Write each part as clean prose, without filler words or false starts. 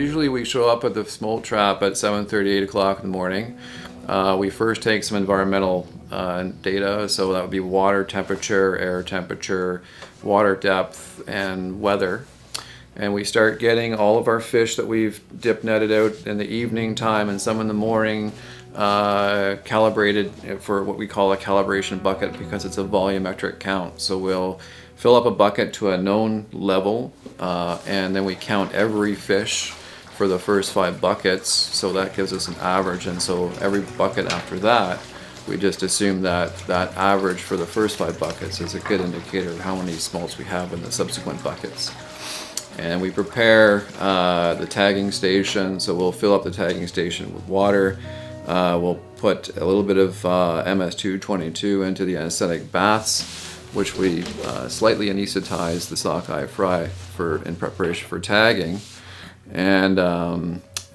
usually we show up at the smolt trap at 7:30, 8 o'clock in the morning. We first take some environmental data, so that would be water temperature, air temperature, water depth, and weather. And we start getting all of our fish that we've dip netted out in the evening time and some in the morning, calibrated for what we call a calibration bucket, because it's a volumetric count. So we'll fill up a bucket to a known level, and then we count every fish for the first 5 buckets, so that gives us an average. And so every bucket after that, we just assume that that average for the first 5 buckets is a good indicator of how many smolts we have in the subsequent buckets. And we prepare the tagging station, so we'll fill up the tagging station with water. We'll put a little bit of MS-222 into the anesthetic baths, which we slightly anesthetize the sockeye fry in preparation for tagging. And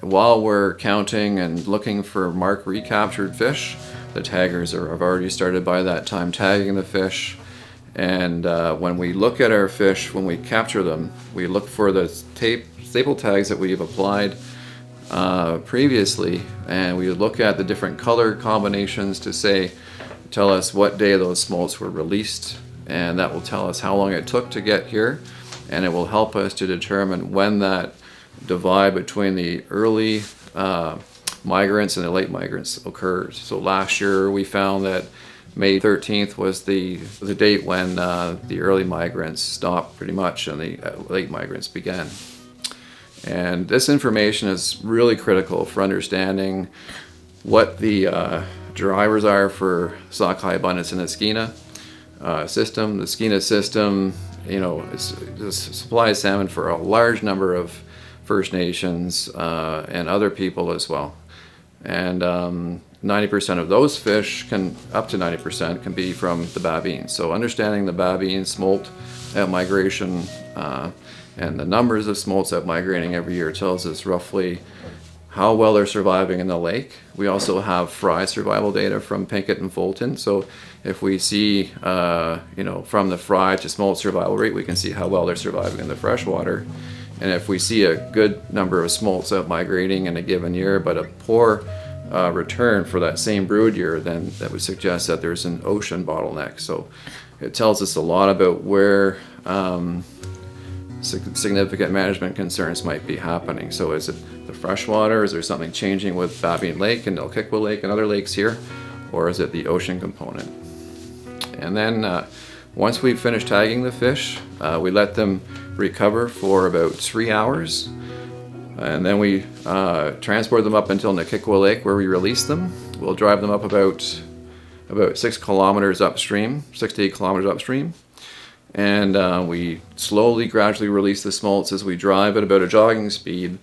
while we're counting and looking for mark recaptured fish, the taggers have already started by that time tagging the fish. And when we look at our fish, when we capture them, we look for the staple tags that we've applied previously, and we look at the different color combinations to tell us what day those smolts were released, and that will tell us how long it took to get here, and it will help us to determine when that divide between the early migrants and the late migrants occurs. So last year we found that May 13th was the date when the early migrants stopped pretty much and the late migrants began. And this information is really critical for understanding what the drivers are for sockeye abundance in the Skeena system. The Skeena system, it supplies salmon for a large number of First Nations and other people as well. And 90% of those fish up to 90% can be from the babine. So understanding the babine smolt at migration and the numbers of smolts out migrating every year tells us roughly how well they're surviving in the lake. We also have fry survival data from Pinkett and Fulton. So if we see, from the fry to smolt survival rate, we can see how well they're surviving in the freshwater. And if we see a good number of smolts out migrating in a given year, but a poor return for that same brood year, then that would suggest that there's an ocean bottleneck. So it tells us a lot about where significant management concerns might be happening. So is it the freshwater? Is there something changing with Babine Lake and Ilkikwa Lake and other lakes here? Or is it the ocean component? And then once we've finished tagging the fish, we let them recover for about 3 hours. And then we transport them up until Ilkikwa Lake, where we release them. We'll drive them up about 6 kilometers upstream, 6 to 8 kilometers upstream. And we slowly, gradually release the smolts as we drive at about a jogging speed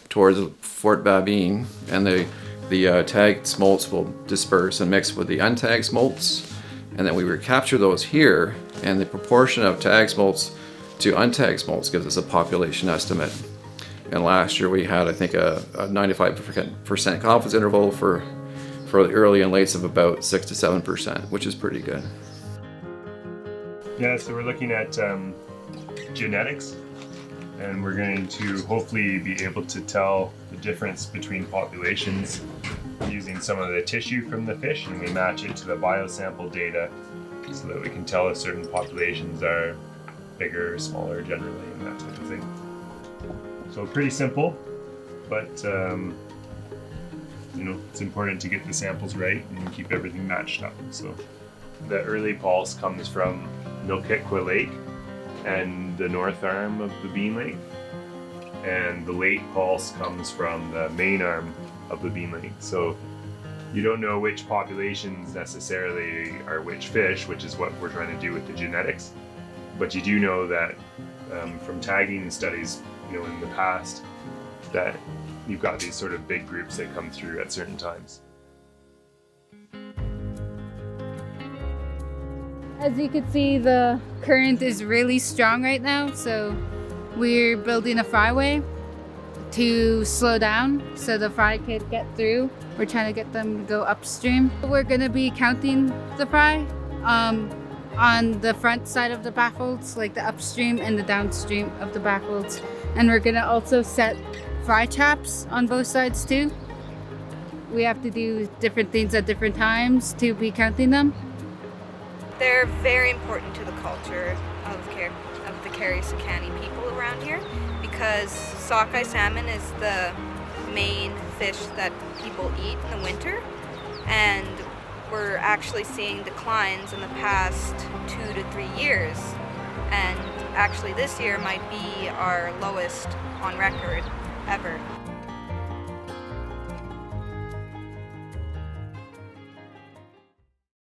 towards Fort Babine. And the tagged smolts will disperse and mix with the untagged smolts. And then we recapture those here, and the proportion of tagged smolts to untagged smolts gives us a population estimate. And last year we had, I think, a 95% confidence interval for the early and lates of about 6 to 7%, which is pretty good. Yeah, so we're looking at genetics, and we're going to hopefully be able to tell the difference between populations using some of the tissue from the fish, and we match it to the biosample data so that we can tell if certain populations are bigger or smaller generally and that type of thing. So pretty simple, but it's important to get the samples right and keep everything matched up. So the early pulse comes from Ilkikwa Lake and the north arm of the Bean Lake, and the late pulse comes from the main arm of the Bean Lake. So you don't know which populations necessarily are which fish, which is what we're trying to do with the genetics, but you do know that from tagging studies, in the past, that you've got these sort of big groups that come through at certain times. As you can see, the current is really strong right now, so we're building a flyway to slow down so the fry could get through. We're trying to get them to go upstream. We're going to be counting the fry on the front side of the backholds, like the upstream and the downstream of the backholds. And we're gonna also set fly traps on both sides too. We have to do different things at different times to be counting them. They're very important to the culture of the Carrie-Sakani people around here because sockeye salmon is the main fish that people eat in the winter, and we're actually seeing declines in the past 2 to 3 years, and actually this year might be our lowest on record ever.